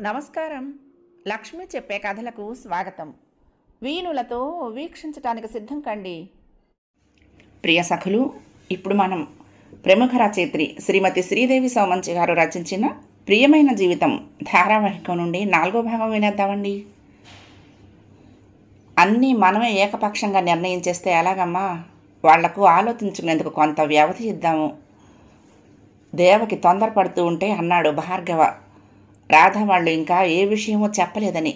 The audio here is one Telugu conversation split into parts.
నమస్కారం. లక్ష్మి చెప్పే కథలకు స్వాగతం. వీణులతో వీక్షించటానికి సిద్ధం కండి. ప్రియ సఖులు, ఇప్పుడు మనం ప్రముఖ రచయిత్రి శ్రీమతి శ్రీదేవి సోమంచి గారు రచించిన ప్రియమైన జీవితం ధారావాహికం నుండి 4వ భాగం వినేద్దామండి. అన్నీ మనమే ఏకపక్షంగా నిర్ణయించేస్తే ఎలాగమ్మా? వాళ్లకు ఆలోచించుకునేందుకు కొంత వ్యవధి ఇద్దాము. దేవకి తొందరపడుతూ ఉంటే అన్నాడు భార్గవ. రాధ వాళ్ళు ఇంకా ఏ విషయమో చెప్పలేదని.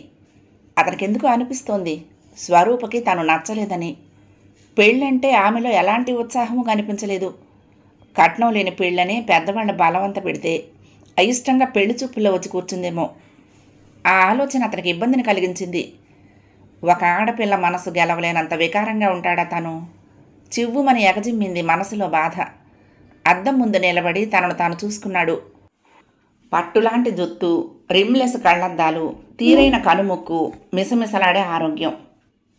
అతనికెందుకు అనిపిస్తోంది స్వరూపకి తను నచ్చలేదని. పెళ్ళంటే ఆమెలో ఎలాంటి ఉత్సాహము కనిపించలేదు. కట్నం లేని పెళ్ళని పెద్దవాళ్ళ బలవంత పెడితే అయిష్టంగా పెళ్లి చూపుల్లో వచ్చి కూర్చుందేమో. ఆ ఆలోచన అతనికి ఇబ్బందిని కలిగించింది. ఒక ఆడపిల్ల మనసు గెలవలేనంత వికారంగా ఉంటాడా తను? చివ్వుమని ఎగజిమ్మింది మనసులో బాధ. అద్దం ముందు నిలబడి తనను తాను చూసుకున్నాడు. పట్టులాంటి జుత్తు, రిమ్లెస్ కళ్ళద్దాలు, తీరైన కనుముక్కు, మిసమిసలాడే ఆరోగ్యం.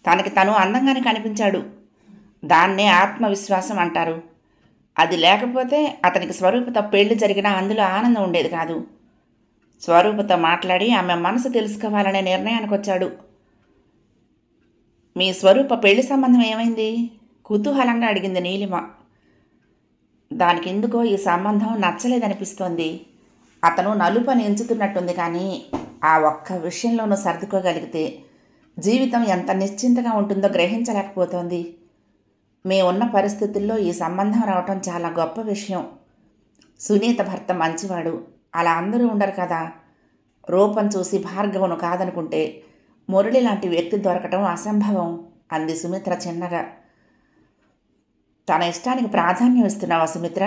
తనకి తను అందంగానే కనిపించాడు. దాన్నే ఆత్మవిశ్వాసం అంటారు. అది లేకపోతే అతనికి స్వరూపతో పెళ్లి జరిగినా అందులో ఆనందం ఉండేది కాదు. స్వరూపతో మాట్లాడి ఆమె మనసు తెలుసుకోవాలనే నిర్ణయానికి వచ్చాడు. మీ స్వరూప పెళ్లి సంబంధం ఏమైంది? కుతూహలంగా అడిగింది నీలిమ. దానికెందుకో ఈ సంబంధం నచ్చలేదనిపిస్తోంది. అతను నలుపని ఎంచుతున్నట్టుంది, కానీ ఆ ఒక్క విషయంలోనూ సర్దుకోగలిగితే జీవితం ఎంత నిశ్చింతగా ఉంటుందో గ్రహించలేకపోతోంది. మేమున్న పరిస్థితుల్లో ఈ సంబంధం రావటం చాలా గొప్ప విషయం. సునీత భర్త మంచివాడు, అలా అందరూ ఉండరు కదా. రూపం చూసి భార్గవను కాదనుకుంటే మురళి లాంటి వ్యక్తి దొరకటం అసంభవం అంది సుమిత్ర చిన్నగా. తన ఇష్టానికి ప్రాధాన్యం ఇస్తున్నావా సుమిత్ర?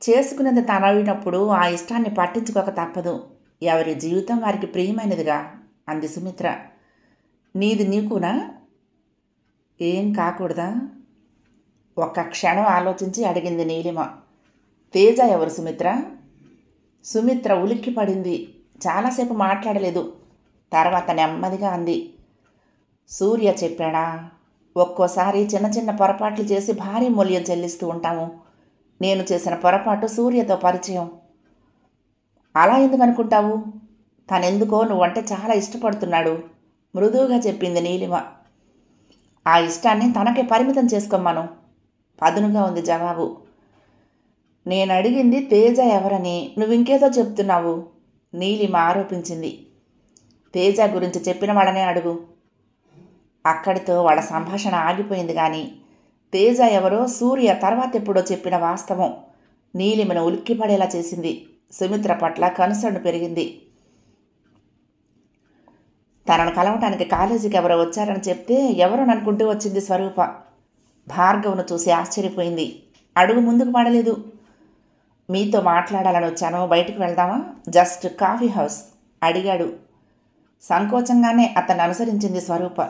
చేసుకునేది తనవినప్పుడు ఆ ఇష్టాన్ని పట్టించుకోక తప్పదు. ఎవరి జీవితం వారికి ప్రియమైనదిగా అంది సుమిత్ర. నీది నీకునా? ఏం కాకూడదా? ఒక్క క్షణం ఆలోచించి అడిగింది నీలిమ. తేజ ఎవరు సుమిత్ర? సుమిత్ర ఉలిక్కి పడింది. చాలాసేపు మాట్లాడలేదు. తర్వాత నెమ్మదిగా అంది. సూర్య చెప్పాడా? ఒక్కోసారి చిన్న చిన్న పొరపాట్లు చేసి భారీ మూల్యం చెల్లిస్తూ ఉంటాము. నేను చేసిన పొరపాటు సూర్యతో పరిచయం. అలా ఎందుకు అనుకుంటావు? తనెందుకో నువ్వంటే చాలా ఇష్టపడుతున్నాడు మృదువుగా చెప్పింది నీలిమ. ఆ ఇష్టాన్ని తనకే పరిమితం చేసుకోమను పదునుగా ఉంది జవాబు. నేను అడిగింది తేజ ఎవరని, నువ్వింకేదో చెప్తున్నావు నీలిమ ఆరోపించింది. తేజ గురించి చెప్పిన వాళ్ళనే అడుగు. అక్కడితో వాళ్ళ సంభాషణ ఆగిపోయింది. కానీ తేజ ఎవరో సూర్య తర్వాత ఎప్పుడో చెప్పిన వాస్తవం నీలిమను ఉలిక్కిపడేలా చేసింది. సుమిత్ర పట్ల కనుసరణ పెరిగింది. తనను కలవటానికి కాలేజీకి ఎవరో వచ్చారని చెప్తే ఎవరోననుకుంటూ వచ్చింది స్వరూప. భార్గవ్ను చూసి ఆశ్చర్యపోయింది. అడుగు ముందుకు పడలేదు. మీతో మాట్లాడాలని వచ్చాను, బయటికి వెళ్దామా? జస్ట్ కాఫీ హౌస్ అడిగాడు. సంకోచంగానే అతన్ని అనుసరించింది స్వరూప.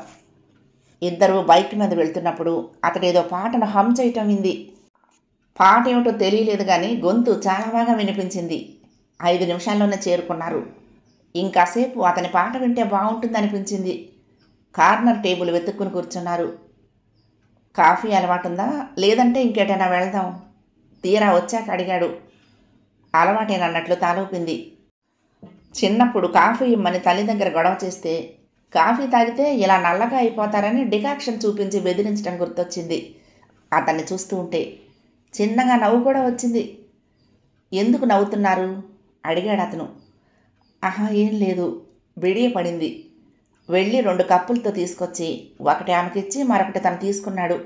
ఇద్దరూ బైక్ మీద వెళ్తున్నప్పుడు అతడేదో పాటను హమ్ చేయటం వింది. పాట ఏమిటో తెలియలేదు, కానీ గొంతు చాలా బాగా వినిపించింది. 5 నిమిషాల్లోనే చేరుకున్నారు. ఇంకాసేపు అతని పాట వింటే బాగుంటుందనిపించింది. కార్నర్ టేబుల్ వెతుక్కుని కూర్చున్నారు. కాఫీ అలవాటుందా, లేదంటే ఇంకేటైనా వెళ్దాం? తీరా వచ్చాక అడిగాడు. అలవాటేనన్నట్లు తాలూపింది. చిన్నప్పుడు కాఫీ ఇమ్మని తల్లి దగ్గర గొడవ చేస్తే కాఫీ తాగితే ఇలా నల్లగా అయిపోతారని డికాక్షన్ చూపించి బెదిరించడం గుర్తొచ్చింది అతన్ని చూస్తూ ఉంటే. చిన్నగా నవ్వు కూడా వచ్చింది. ఎందుకు నవ్వుతున్నారు అడిగాడు అతను. ఆహా, ఏం లేదు. బిడియ పడింది. వెళ్ళి 2 కప్పులతో తీసుకొచ్చి ఒకటి ఆమెకిచ్చి మరొకటి తను తీసుకున్నాడు.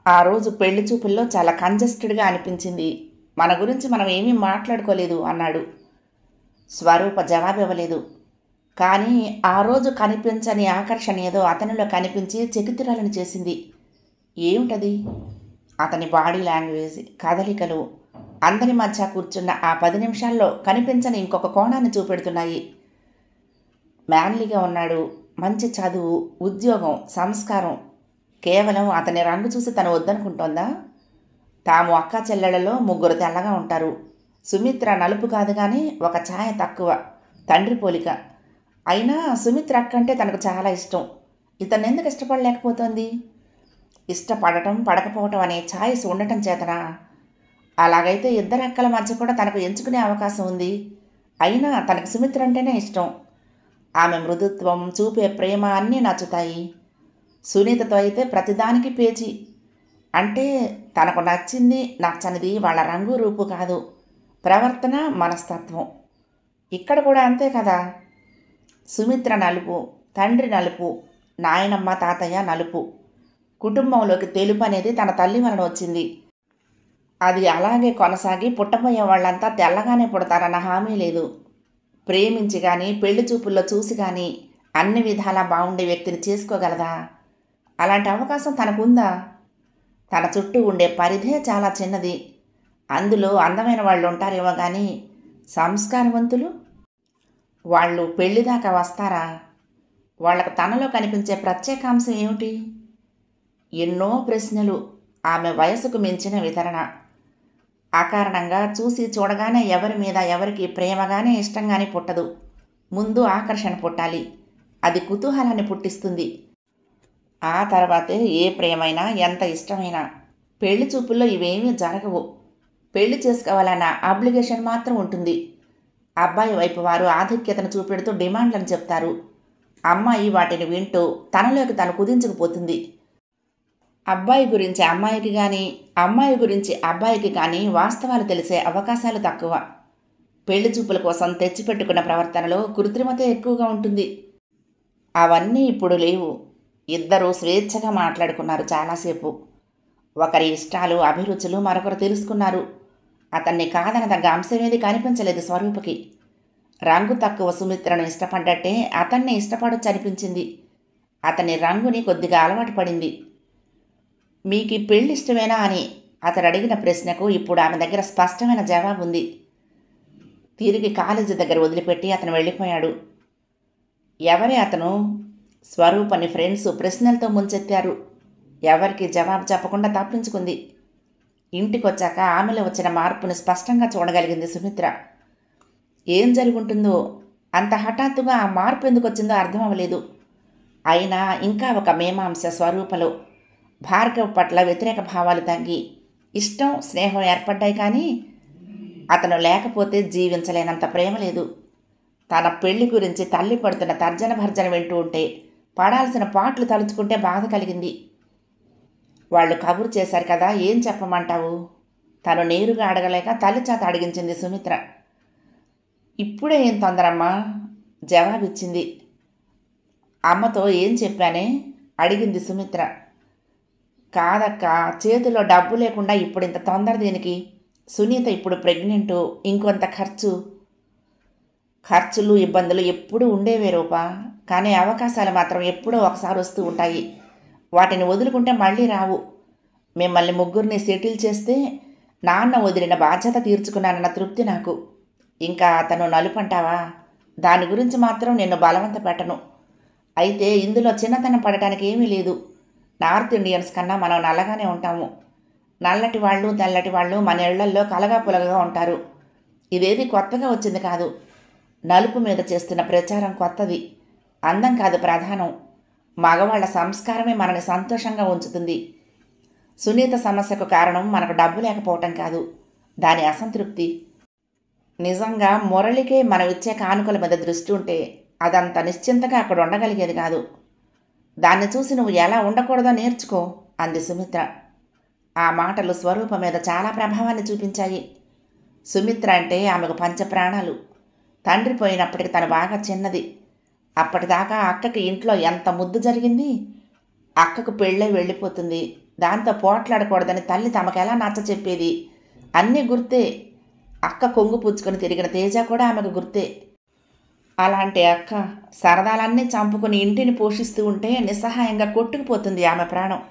ఆ రోజు పెళ్లి చూపుల్లో చాలా కంజెస్టెడ్గా అనిపించింది. మన గురించి మనం ఏమీ మాట్లాడుకోలేదు అన్నాడు. స్వరూప జవాబు ఇవ్వలేదు. కానీ ఆ రోజు కనిపించని ఆకర్షణ ఏదో అతనిలో కనిపించి చకితురాలను చేసింది. ఏమిటది? అతని బాడీ లాంగ్వేజ్, కదలికలు అందరి మధ్య కూర్చున్న ఆ 10 నిమిషాల్లో కనిపించని ఇంకొక కోణాన్ని చూపెడుతున్నాయి. మ్యాన్లీగా ఉన్నాడు. మంచి చదువు, ఉద్యోగం, సంస్కారం. కేవలం అతని రంగు చూసి తను వద్దనుకుంటోందా? తాము అక్క చెల్లెళ్లలో 3 తెల్లగా ఉంటారు. సుమిత్ర నలుపు కాదు, కానీ ఒక ఛాయ తక్కువ, తండ్రి పోలిక. అయినా సుమిత్ర అక్కంటే తనకు చాలా ఇష్టం. ఇతన్ని ఎందుకు ఇష్టపడలేకపోతోంది? ఇష్టపడటం పడకపోవటం అనే ఛాయిస్ ఉండటం చేతనా? అలాగైతే ఇద్దరు అక్కల మధ్య కూడా తనకు ఎంచుకునే అవకాశం ఉంది. అయినా తనకు సుమిత్ర అంటేనే ఇష్టం. ఆమె మృదుత్వం, చూపే ప్రేమ అన్నీ నచ్చుతాయి. సునీతతో అయితే ప్రతిదానికి పేచి. అంటే తనకు నచ్చింది నచ్చనిది వాళ్ళ రంగు రూపు కాదు, ప్రవర్తన, మనస్తత్వం. ఇక్కడ కూడా అంతే కదా. సుమిత్ర నలుపు, తండ్రి నలుపు, నాయనమ్మ తాతయ్య నలుపు. కుటుంబంలోకి తెలుపు అనేది తన తల్లి వలన వచ్చింది. అది అలాగే కొనసాగి పుట్టబోయే వాళ్ళంతా తెల్లగానే పుడతారన్న హామీ లేదు. ప్రేమించి కానీ పెళ్లి చూపుల్లో చూసి కానీ అన్ని విధాలా బాగుండే వ్యక్తిని చేసుకోగలదా? అలాంటి అవకాశం తనకుందా? తన చుట్టూ ఉండే పరిధే చాలా చిన్నది. అందులో అందమైన వాళ్ళు ఉంటారేమో కానీ సంస్కారవంతులు వాళ్ళు పెళ్లిదాకా వస్తారా? వాళ్లకు తనలో కనిపించే ప్రత్యేకాంశం ఏమిటి? ఎన్నో ప్రశ్నలు. ఆమె వయసుకు మించిన వితరణ. అకారణంగా చూసి చూడగానే ఎవరి మీద ఎవరికి ప్రేమగానే ఇష్టంగానే పుట్టదు. ముందు ఆకర్షణ పుట్టాలి. అది కుతూహలాన్ని పుట్టిస్తుంది. ఆ తర్వాతే ఏ ప్రేమైనా, ఎంత ఇష్టమైనా. పెళ్లి చూపుల్లో ఇవేమీ జరగవు. పెళ్లి చేసుకోవాలన్న అబ్లిగేషన్ మాత్రం ఉంటుంది. అబ్బాయి వైపు వారు ఆధిక్యతను చూపెడుతూ డిమాండ్లను చెప్తారు. అమ్మాయి వాటిని వింటూ తనలోకి తను కుదించుకుపోతుంది. అబ్బాయి గురించి అమ్మాయికి కానీ, అమ్మాయి గురించి అబ్బాయికి కానీ వాస్తవాలు తెలిసే అవకాశాలు తక్కువ. పెళ్లి చూపుల కోసం తెచ్చిపెట్టుకున్న ప్రవర్తనలో కృత్రిమత ఎక్కువగా ఉంటుంది. అవన్నీ ఇప్పుడు లేవు. ఇద్దరూ స్వేచ్ఛగా మాట్లాడుకున్నారు చాలాసేపు. ఒకరి ఇష్టాలు, అభిరుచులు మరొకరు తెలుసుకున్నారు. అతన్ని కాదనదగ్గ అంశమేది కనిపించలేదు స్వరూపకి. రంగు తక్కువ సుమిత్రను ఇష్టపడ్డట్టే అతన్ని ఇష్టపడొచ్చు అనిపించింది. అతని రంగుని కొద్దిగా అలవాటు పడింది. మీకు ఈ పెళ్లి ఇష్టమేనా అని అతడు అడిగిన ప్రశ్నకు ఇప్పుడు ఆమె దగ్గర స్పష్టమైన జవాబు ఉంది. తిరిగి కాలేజీ దగ్గర వదిలిపెట్టి అతను వెళ్ళిపోయాడు. ఎవరే అతను? స్వరూపని ఫ్రెండ్స్ ప్రశ్నలతో ముంచెత్తారు. ఎవరికి జవాబు చెప్పకుండా తప్పించుకుంది. ఇంటికొచ్చాక ఆమెలో వచ్చిన మార్పును స్పష్టంగా చూడగలిగింది సుమిత్ర. ఏం జరుగుంటుందో, అంత హఠాత్తుగా ఆ మార్పు ఎందుకు వచ్చిందో అర్థం అవ్వలేదు. అయినా ఇంకా ఒక మీమాంస స్వరూపలో. భార్గవ్ పట్ల వ్యతిరేక భావాలు తగ్గి ఇష్టం, స్నేహం ఏర్పడ్డాయి. కానీ అతను లేకపోతే జీవించలేనంత ప్రేమ లేదు. తన పెళ్లి గురించి తల్లి పడుతున్న తర్జన భర్జన వింటూ ఉంటే పడాల్సిన పాటలు తలుచుకుంటే బాధ కలిగింది. వాళ్ళు కబురు చేశారు కదా, ఏం చెప్పమంటావు? తను నేరుగా అడగలేక తల్లి చేత అడిగించింది సుమిత్ర. ఇప్పుడే ఏం తొందరమ్మా? జవాబిచ్చింది. అమ్మతో ఏం చెప్పానే అడిగింది సుమిత్ర. కాదక్క, చేతిలో డబ్బు లేకుండా ఇప్పుడు ఇంత తొందర దేనికి? సునీత ఇప్పుడు ప్రెగ్నెంటు, ఇంకొంత ఖర్చులు ఇబ్బందులు ఎప్పుడూ ఉండేవే రూపా. కానీ అవకాశాలు మాత్రం ఎప్పుడో ఒకసారి వస్తూ ఉంటాయి. వాటిని వదులుకుంటే మళ్ళీ రావు. మిమ్మల్ని ముగ్గురిని సెటిల్ చేస్తే నాన్న వదిలిన బాధ్యత తీర్చుకున్నానన్న తృప్తి నాకు. ఇంకా అతను నలుపంటావా? దాని గురించి మాత్రం నిన్ను బలవంత పెట్టను. అయితే ఇందులో చిన్నతనం పడటానికి ఏమీ లేదు. నార్త్ ఇండియన్స్ కన్నా మనం నల్లగానే ఉంటాము. నల్లటి వాళ్ళు, తెల్లటి వాళ్ళు మన ఇళ్లల్లో కలగా పులగగా ఉంటారు. ఇదేది కొత్తగా వచ్చింది కాదు. నలుపు మీద చేస్తున్న ప్రచారం కొత్తది. అందం కాదు ప్రధానం. మగవాళ్ల సంస్కారమే మనని సంతోషంగా ఉంచుతుంది. సునీత సమస్యకు కారణం మనకు డబ్బు లేకపోవటం కాదు, దాని అసంతృప్తి. నిజంగా మురళికే మనం ఇచ్చే కానుకల మీద దృష్టి ఉంటే అదంత నిశ్చింతగా అక్కడ ఉండగలిగేది కాదు. దాన్ని చూసి నువ్వు ఎలా ఉండకూడదో నేర్చుకో అంది సుమిత్ర. ఆ మాటలు స్వరూప మీద చాలా ప్రభావాన్ని చూపించాయి. సుమిత్ర అంటే ఆమెకు పంచప్రాణాలు. తండ్రి పోయినప్పటికి తను బాగా చిన్నది. అప్పటిదాకా అక్కకి ఇంట్లో ఎంత ముద్దు జరిగింది. అక్కకు పెళ్ళై వెళ్ళిపోతుంది. దాంతో పోట్లాడకూడదని తల్లి తమకెలా నచ్చ చెప్పేది. అన్నీ గుర్తే. అక్క కొంగు పుచ్చుకొని తిరిగిన తేజ కూడా ఆమెకు గుర్తే. అలాంటి అక్క సరదాలన్నీ చంపుకొని ఇంటిని పోషిస్తూ ఉంటే నిస్సహాయంగా కొట్టుకుపోతుంది ఆమె ప్రాణం.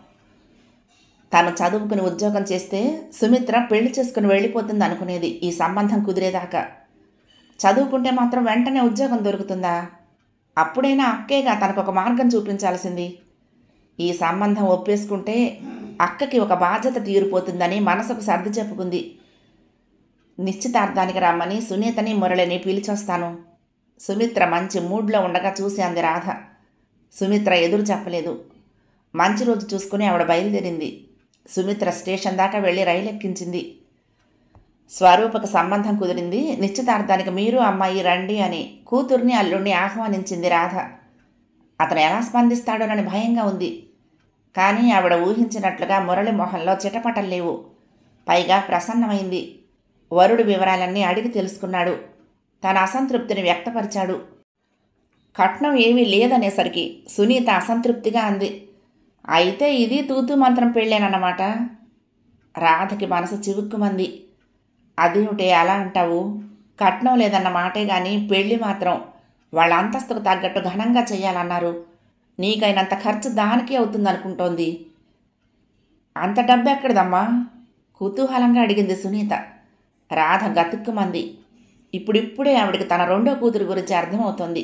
తను చదువుకుని ఉద్యోగం చేస్తే సుమిత్ర పెళ్లి చేసుకుని వెళ్ళిపోతుంది అనుకునేది ఈ సంబంధం కుదిరేదాకా. చదువుకుంటే మాత్రం వెంటనే ఉద్యోగం దొరుకుతుందా? అప్పుడైనా అక్కేగా తనకొక మార్గం చూపించాల్సింది. ఈ సంబంధం ఒప్పేసుకుంటే అక్కకి ఒక బాధ్యత తీరిపోతుందని మనసుకు సర్ది చెప్పుకుంది. నిశ్చితార్థానికి రమ్మని సునీతని మురళిని పిలిచొస్తాను. సుమిత్ర మంచి మూడ్లో ఉండగా చూసి అంది రాధ. సుమిత్ర ఎదురు చెప్పలేదు. మంచి రోజు చూసుకుని ఆవిడ బయలుదేరింది. సుమిత్ర స్టేషన్ దాకా వెళ్ళి రైలు ఎక్కించింది. స్వరూపకు సంబంధం కుదిరింది. నిశ్చితార్థానికి మీరు అమ్మాయి రండి అని కూతుర్ని అల్లుడిని ఆహ్వానించింది రాధ. అతను ఎలా స్పందిస్తాడోనని భయంగా ఉంది. కానీ ఆవిడ ఊహించినట్లుగా మురళి మొహంలో చిటపటలు లేవు. పైగా ప్రసన్నమైంది. వరుడి వివరాలన్నీ అడిగి తెలుసుకున్నాడు. తన అసంతృప్తిని వ్యక్తపరిచాడు. కట్నం ఏమీ లేదనేసరికి సునీత అసంతృప్తిగా అంది. అయితే ఇది తూతూ మంత్రం పెళ్ళేనన్నమాట. రాధకి మనసు చివుక్కుమంది. అదేమిటే అలా అంటావు? కట్నం లేదన్న మాటే గాని పెళ్ళి మాత్రం వాళ్ళ అంతస్తుకు తగ్గట్టు ఘనంగా చెయ్యాలన్నారు. నీకైనంత ఖర్చు దానికి అవుతుందనుకుంటోంది. అంత డబ్బు ఎక్కడిదమ్మా? కుతూహలంగా అడిగింది సునీత. రాధ గతుక్కుమంది. ఇప్పుడిప్పుడే ఆవిడికి తన రెండో కూతురు గురించి అర్థమవుతోంది.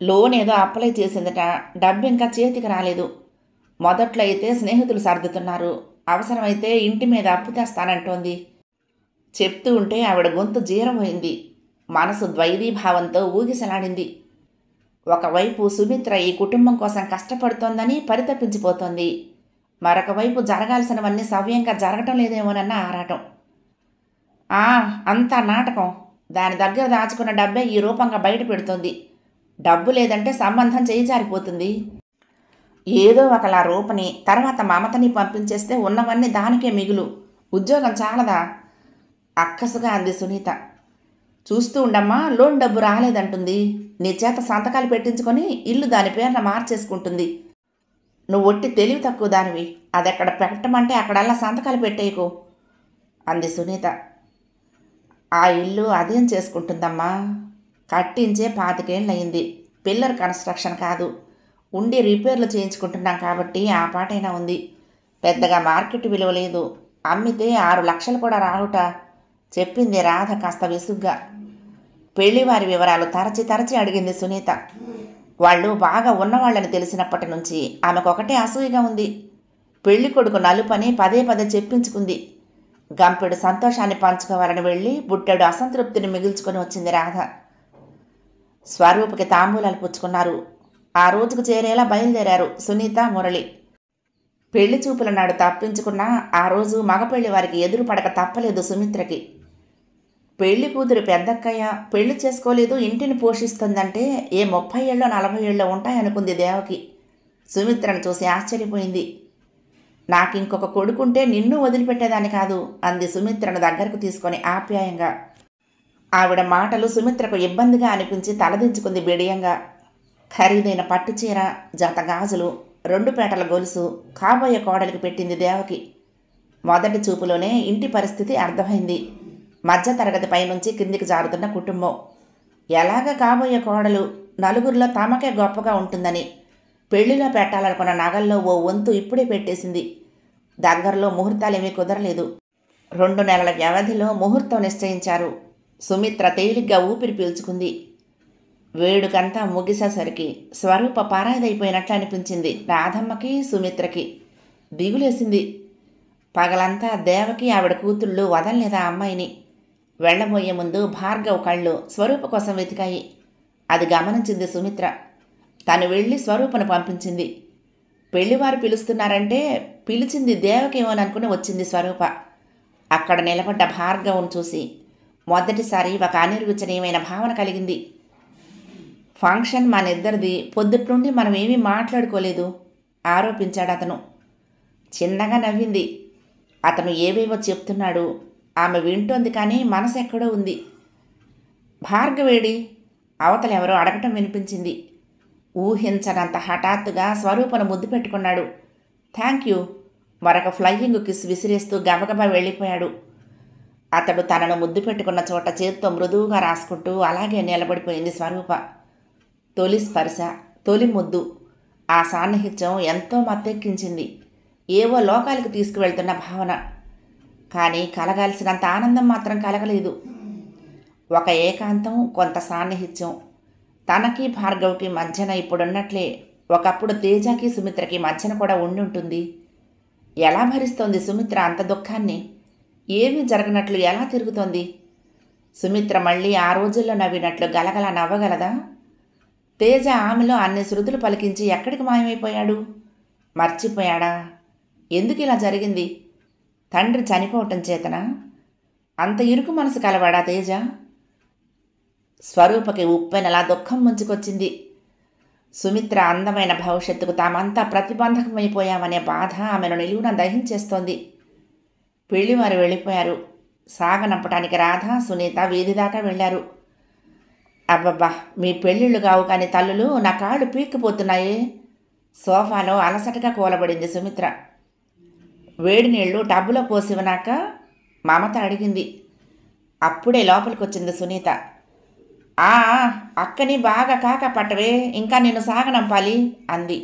లోన్ ఏదో అప్లై చేసిందట. డబ్బు ఇంకా చేతికి రాలేదు. మొదట్లో అయితే స్నేహితులు సర్దుతున్నారు. అవసరమైతే ఇంటి మీద అప్పు తెస్తానంటోంది. చెప్తూ ఉంటే ఆవిడ గొంతు జీరపోయింది. మనసు ద్వైధీభావంతో ఊగిసలాడింది. ఒకవైపు సుమిత్ర ఈ కుటుంబం కోసం కష్టపడుతోందని పరితపించిపోతోంది. మరొక వైపు జరగాల్సినవన్నీ సవ్యంగా జరగటం లేదేమోనన్న ఆరాటం. అంతా నాటకం. దాని దగ్గర దాచుకున్న డబ్బే ఈ రూపంగా బయట పెడుతోంది. డబ్బు లేదంటే సంబంధం చేయిజారిపోతుంది. ఏదో ఒకలా రూపని తర్వాత మమతని పంపించేస్తే ఉన్నవన్నీ దానికే మిగులు. ఉద్యోగం చాలదా? అక్కసుగా అంది సునీత. చూస్తూ ఉండమ్మా, లోన్ డబ్బు రాలేదంటుంది. నీ చేత సంతకాలు పెట్టించుకొని ఇల్లు దాని పేరున మార్చేసుకుంటుంది. నువ్వు ఒట్టి తెలివి తక్కువ దానివి. అదెక్కడ పెట్టమంటే అక్కడల్లా సంతకాలు పెట్టేయకు అంది సునీత. ఆ ఇల్లు అదేం చేసుకుంటుందమ్మా? కట్టించే 25 ఏళ్ళయింది. పిల్లర్ కన్స్ట్రక్షన్ కాదు. ఉండి రిపేర్లు చేయించుకుంటున్నాం కాబట్టి ఆ పాటైనా ఉంది. పెద్దగా మార్కెట్ విలువ లేదు. అమ్మితే 6 లక్షలు కూడా రావుట చెప్పింది రాధ కాస్త విసుగ్గా. పెళ్లివారి వివరాలు తరచి అడిగింది సునీత. వాళ్ళు బాగా ఉన్నవాళ్ళని తెలిసినప్పటి నుంచి ఆమెకొకటే అసూయగా ఉంది. పెళ్లి కొడుకు నలుపని పదే చెప్పించుకుంది. గంపెడు సంతోషాన్ని పంచుకోవాలని వెళ్ళి బుట్టెడు అసంతృప్తిని మిగిల్చుకొని వచ్చింది రాధ. స్వరూపకి తాంబూలాలు పుచ్చుకున్నారు. ఆ రోజుకు చేరేలా బయలుదేరారు సునీత, మురళి. పెళ్లి చూపుల నాడు తప్పించుకున్నా ఆ రోజు మగపెళ్లి వారికి ఎదురు పడక తప్పలేదు సుమిత్రకి. పెళ్లి కూతురు పెద్దక్కయ్య పెళ్లి చేసుకోలేదు, ఇంటిని పోషిస్తుందంటే ఏ 30 ఏళ్ళో 40 ఏళ్ళో ఉంటాయనుకుంది దేవకి. సుమిత్రను చూసి ఆశ్చర్యపోయింది. నాకింకొక కొడుకుంటే నిన్ను వదిలిపెట్టేదాన్ని కాదు అంది సుమిత్రను దగ్గరకు తీసుకొని ఆప్యాయంగా. ఆవిడ మాటలు సుమిత్రకు ఇబ్బందిగా అనిపించి తలదించుకుంది బిడియంగా. ఖరీదైన పట్టుచీర, జత గాజులు, 2 పేటల గొలుసు కాబోయే కోడలికి పెట్టింది దేవకి. మొదటి చూపులోనే ఇంటి పరిస్థితి అర్థమైంది. మధ్యతరగతి పైనుంచి కిందికి జారుతున్న కుటుంబం. ఎలాగ కాబోయే కోడలు నలుగురిలో తమకే గొప్పగా ఉంటుందని పెళ్లిలో పెట్టాలనుకున్న నగల్లో ఓ వంతు ఇప్పుడే పెట్టేసింది. దగ్గరలో ముహూర్తాలేమీ కుదరలేదు. 2 నెలల వ్యవధిలో ముహూర్తం నిశ్చయించారు. సుమిత్ర తేలిగ్గా ఊపిరి పీల్చుకుంది. వేడుకంతా ముగిసేసరికి స్వరూప పారాయిదైపోయినట్లు అనిపించింది రాధమ్మకి, సుమిత్రకి. దిగులేసింది. పగలంతా దేవకి ఆవిడ కూతుళ్ళు వదలలేదా అమ్మాయిని. వెళ్లబోయే ముందు భార్గవ్ కళ్ళు స్వరూప కోసం వెతికాయి. అది గమనించింది సుమిత్ర. తను వెళ్ళి స్వరూపను పంపించింది. పెళ్లివారు పిలుస్తున్నారంటే పిలిచింది దేవకేమోననుకుని వచ్చింది స్వరూప. అక్కడ నిలబడ్డ భార్గవ్ను చూసి మొదటిసారి ఒక అనిర్వచనీయమైన భావన కలిగింది. ఫంక్షన్ మనిద్దరిది, పొద్దుట్నుండి మనం ఏమీ మాట్లాడుకోలేదు ఆరోపించాడు అతను. చిన్నగా నవ్వింది. అతను ఏవేవో చెప్తున్నాడు. ఆమె వింటోంది కానీ మనసు ఎక్కడో ఉంది. భార్గవేడి అవతలెవరో అడగటం వినిపించింది. ఊహించనంత హఠాత్తుగా స్వరూపను ముద్దు పెట్టుకున్నాడు. థ్యాంక్ యూ మరొక ఫ్లయింగ్ కిస్ విసిరేస్తూ గబగబా వెళ్ళిపోయాడు. అతడు తనను ముద్దు పెట్టుకున్న చోట చేత్తో మృదువుగా రాసుకుంటూ అలాగే నిలబడిపోయింది స్వరూప. తొలి స్పర్శ, తొలి ముద్దు, ఆ సాన్నిహిత్యం ఎంతో మత్తెక్కించింది. ఏవో లోకాలకు తీసుకువెళ్తున్న భావన. కానీ కలగాల్సినంత ఆనందం మాత్రం కలగలేదు. ఒక ఏకాంతం, కొంత సాన్నిహిత్యం. తనకి భార్గవ్కి మధ్యన ఇప్పుడున్నట్లే ఒకప్పుడు తేజకి, సుమిత్రకి మధ్యన కూడా ఉండి ఉంటుంది. ఎలా భరిస్తోంది సుమిత్ర అంత దుఃఖాన్ని? ఏమీ జరగనట్లు ఎలా తిరుగుతోంది? సుమిత్ర మళ్ళీ ఆ రోజుల్లో నవ్వినట్లు గలగల నవ్వగలదా? తేజ ఆమెలో అన్ని శృతులు పలికించి ఎక్కడికి మాయమైపోయాడు? మర్చిపోయాడా? ఎందుకు ఇలా జరిగింది? తండ్రి చనిపోవటం చేతనా? అంత ఇరుకు మనసు కలవాడా తేజ? స్వరూపకి ఉప్పెనలా దుఃఖం ముంచుకొచ్చింది. సుమిత్ర అందమైన భవిష్యత్తుకు తామంతా ప్రతిబంధకమైపోయామనే బాధ ఆమెను నిలువున దహించేస్తోంది. పెళ్లివారు వెళ్ళిపోయారు. సాగనంపటానికి రాధ, సునీత వీధి దాకా వెళ్ళారు. అబ్బబ్బా, మీ పెళ్ళిళ్ళు కావు కానీ తల్లులు నా కాళ్ళు పీక్కిపోతున్నాయే. సోఫాలో అలసటగా కూలబడింది సుమిత్ర. వేడి నీళ్లు టబ్బులో పోసివనాక మమత అడిగింది. అప్పుడే లోపలికొచ్చింది సునీత. ఆ అక్కని బాగా కాక పట్టవే, ఇంకా నిన్ను సాగనంపాలి అంది.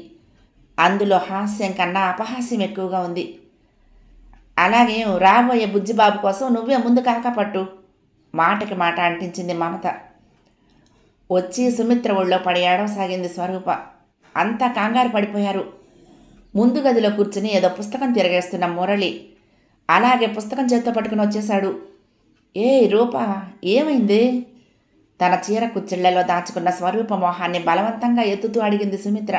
అందులో హాస్యం కన్నా అపహాస్యం ఎక్కువగా ఉంది. అలాగే రాబోయే బుజ్జిబాబు కోసం నువ్వే ముందు కాకపట్టు, మాటకి మాట అంటించింది మమత. వచ్చి సుమిత్ర ఒళ్ళో పడి ఏడవసాగింది స్వరూప. అంతా కంగారు పడిపోయారు. ముందు గదిలో కూర్చుని ఏదో పుస్తకం తిరగేస్తున్న మురళి అలాగే పుస్తకం చేత్తో పట్టుకుని వచ్చేశాడు. రూపా, ఏమైంది? తన చీర కుచ్చిళ్లలో దాచుకున్న స్వరూప మోహాన్ని బలవంతంగా ఎత్తుతూ అడిగింది సుమిత్ర.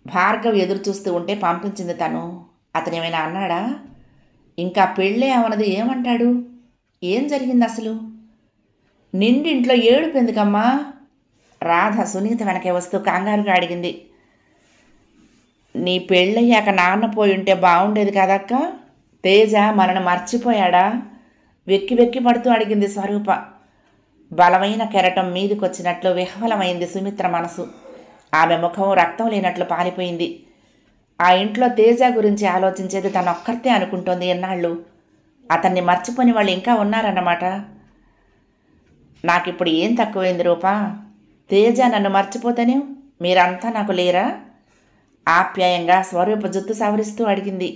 భార్గవ్ ఎదురు చూస్తూ ఉంటే పంపించింది తను. అతనేమైనా అన్నాడా? ఇంకా పెళ్ళే అవనది ఏమంటాడు? ఏం జరిగింది అసలు? నిండింట్లో ఏడుపు ఎందుకమ్మా? రాధ సునీత వెనకే వస్తూ కంగారుగా అడిగింది. నీ పెళ్ళయ్యాక నాన్న పోయి ఉంటే బాగుండేది కదక్క. తేజ మనను మర్చిపోయాడా? వెక్కి వెక్కి పడుతూ అడిగింది స్వరూప. బలమైన కెరటం మీదికొచ్చినట్లు విహ్వలమైంది సుమిత్ర మనసు. ఆమె ముఖం రక్తం లేనట్లు పాలిపోయింది. ఆ ఇంట్లో తేజ గురించి ఆలోచించేది తనొక్కర్తే అనుకుంటోంది ఎన్నాళ్ళు. అతన్ని మర్చిపోని వాళ్ళు ఇంకా ఉన్నారన్నమాట. నాకిప్పుడు ఏం తక్కువైంది రూపా? తేజ నన్ను మర్చిపోతేనే మీరంతా నాకు లేరా? ఆప్యాయంగా స్వరూప జుత్తు సవరిస్తూ అడిగింది.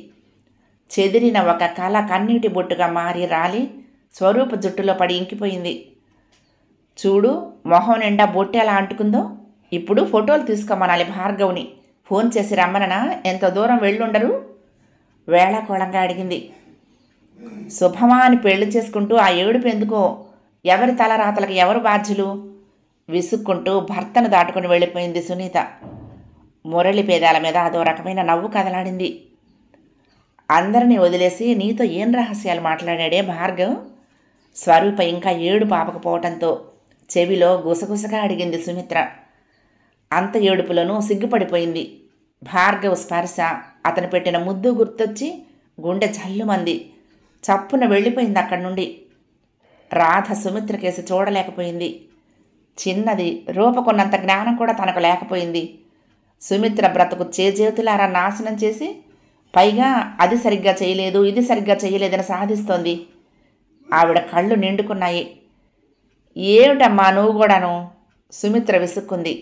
చెదిరిన ఒక కళ కన్నీటి బొట్టుగా మారి రాలి స్వరూప జుట్టులో పడి ఇంకిపోయింది. చూడు, మొహం నిండా బొట్టు ఎలా అంటుకుందో. ఇప్పుడు ఫోటోలు తీసుకోమనాలి భార్గవ్ని. ఫోన్ చేసి రమ్మననా? ఎంత దూరం వెళ్ళుండరు? వేళాకోళంగా అడిగింది. శుభమా అని పెళ్లి చేసుకుంటూ ఆ ఏడుపు ఎందుకో? ఎవరి తలరాతలకు ఎవరు బాధ్యులు? విసుక్కుంటూ భర్తను దాటుకుని వెళ్ళిపోయింది సునీత. మురళి పేదాల మీద అదో రకమైన నవ్వు కదలాడింది. అందరినీ వదిలేసి నీతో ఏం రహస్యాలు మాట్లాడాడే భార్గవ్? స్వరూప ఇంకా ఏడు పాపకపోవటంతో చెవిలో గుసగుసగా అడిగింది సుమిత్ర. అంత ఏడుపులోనూ సిగ్గుపడిపోయింది. భార్గవ్ స్పర్శ, అతను పెట్టిన ముద్దు గుర్తొచ్చి గుండె జల్లుమంది. చప్పున వెళ్ళిపోయింది అక్కడి నుండి. రాధ సుమిత్ర కేసి చూడలేకపోయింది. చిన్నది, రూపకున్నంత జ్ఞానం కూడా తనకు లేకపోయింది. సుమిత్ర బ్రతుకు చేజేతులారా నాశనం చేసి పైగా అది సరిగ్గా చేయలేదు, ఇది సరిగ్గా చేయలేదని సాధిస్తోంది. ఆవిడ కళ్ళు నిండుకున్నాయి. ఏమిటమ్మా నువ్వు కూడాను? సుమిత్ర విసుక్కుంది.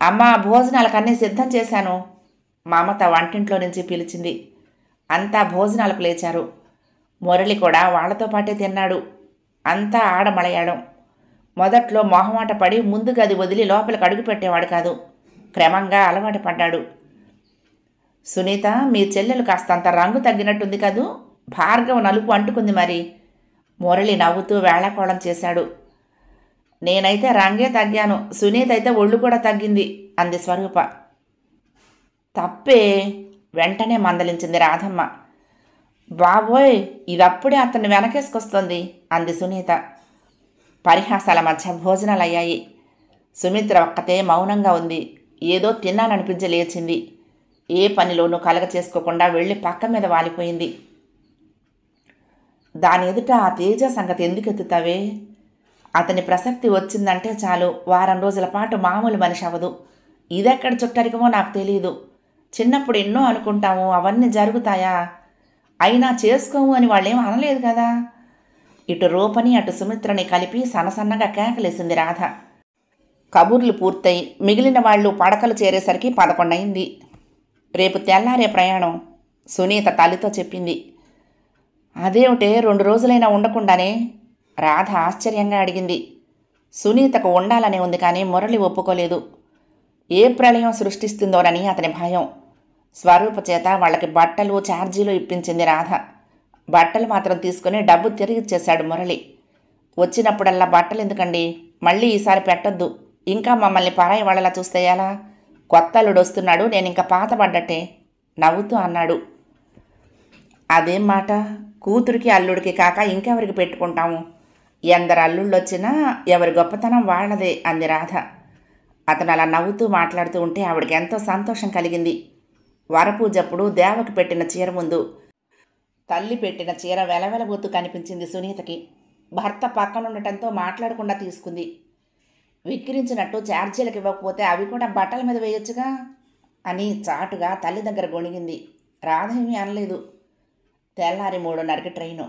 అమ్మా, భోజనాలకన్నీ సిద్ధం చేశాను. మమత వంటింట్లో నుంచి పిలిచింది. అంతా భోజనాలకు లేచారు. మురళి కూడా వాళ్లతో పాటే తిన్నాడు. అంతా ఆడమళయాడం. మొదట్లో మొహమాట పడి ముందు గది వదిలి లోపలికి అడుగు పెట్టేవాడు కాదు. క్రమంగా అలవాటు పడ్డాడు. సునీత, మీ చెల్లెలు కాస్తంత రంగు తగ్గినట్టుంది కదూ? భార్గవ నలుపు అంటుకుంది మరి. మురళి నవ్వుతూ వేళాకోళం చేశాడు. నేనైతే రంగే తగ్గాను, సునీత అయితే ఒళ్ళు కూడా తగ్గింది అంది స్వరూప. తప్పే, వెంటనే మందలించింది రాధమ్మ. బాబోయ్, ఇదప్పుడే అతన్ని వెనకేసుకొస్తోంది అంది సునీత. పరిహాసాల మధ్య భోజనాలయ్యాయి. సుమిత్ర ఒక్కతే మౌనంగా ఉంది. ఏదో తిన్నాననిపించి లేచింది. ఏ పనిలోనూ కలగ చేసుకోకుండా వెళ్ళి పక్క మీద వాలిపోయింది. దాని ఎదుట ఆ తేజ సంగతి ఎందుకు ఎత్తుతావే? అతని ప్రసక్తి వచ్చిందంటే చాలు, వారం రోజుల పాటు మామూలు మనిషి అవ్వదు. ఇదెక్కడ చుట్టరికమో నాకు తెలియదు. చిన్నప్పుడు ఎన్నో అనుకుంటాము, అవన్నీ జరుగుతాయా? అయినా చేసుకోము అని వాళ్ళేం అనలేదు కదా. ఇటు రూపని అటు సుమిత్రని కలిపి సన్నసన్నగా కేకలేసింది రాధ. కబుర్లు పూర్తయి మిగిలిన వాళ్ళు పడకలు చేరేసరికి 11 అయింది. రేపు తెల్లారే ప్రయాణం, సునీత తల్లితో చెప్పింది. అదేమిటే 2 రోజులైనా ఉండకుండానే? రాధ ఆశ్చర్యంగా అడిగింది. సునీతకు ఉండాలనే ఉంది కానీ మురళి ఒప్పుకోలేదు. ఏ ప్రళయం సృష్టిస్తుందోనని అతని భయం. స్వరూప చేత వాళ్ళకి బట్టలు ఛార్జీలు ఇప్పించింది రాధ. బట్టలు మాత్రం తీసుకుని డబ్బు తిరిగిచ్చేశాడు మురళి. వచ్చినప్పుడల్లా బట్టలు ఎందుకండి, మళ్ళీ ఈసారి పెట్టొద్దు. ఇంకా మమ్మల్ని పరాయి వాళ్ళలా చూస్తే ఎలా? కొత్త అల్లుడు వస్తున్నాడు, నేను ఇంకా పాతబడ్డట్టే నవ్వుతూ అన్నాడు. అదేం మాట? కూతురికి అల్లుడికి కాక ఇంకెవరికి పెట్టుకుంటాము? ఎందరు అల్లుళ్ళు వచ్చినా ఎవరి గొప్పతనం వాళ్ళదే అంది రాధ. అతను అలా నవ్వుతూ మాట్లాడుతూ ఉంటే ఆవిడకి ఎంతో సంతోషం కలిగింది. వరపూజప్పుడు దేవకి పెట్టిన చీర ముందు తల్లి పెట్టిన చీర వెలవెలబోతూ కనిపించింది సునీతకి. భర్త పక్కనుండటంతో మాట్లాడకుండా తీసుకుంది. విక్కిరించినట్టు ఛార్జీలకు ఇవ్వకపోతే అవి కూడా బట్టల మీద వేయొచ్చుగా అని చాటుగా తల్లి దగ్గర గొణిగింది. రాధ ఏమీ అనలేదు. తెల్లారి 3:30కి ట్రైను.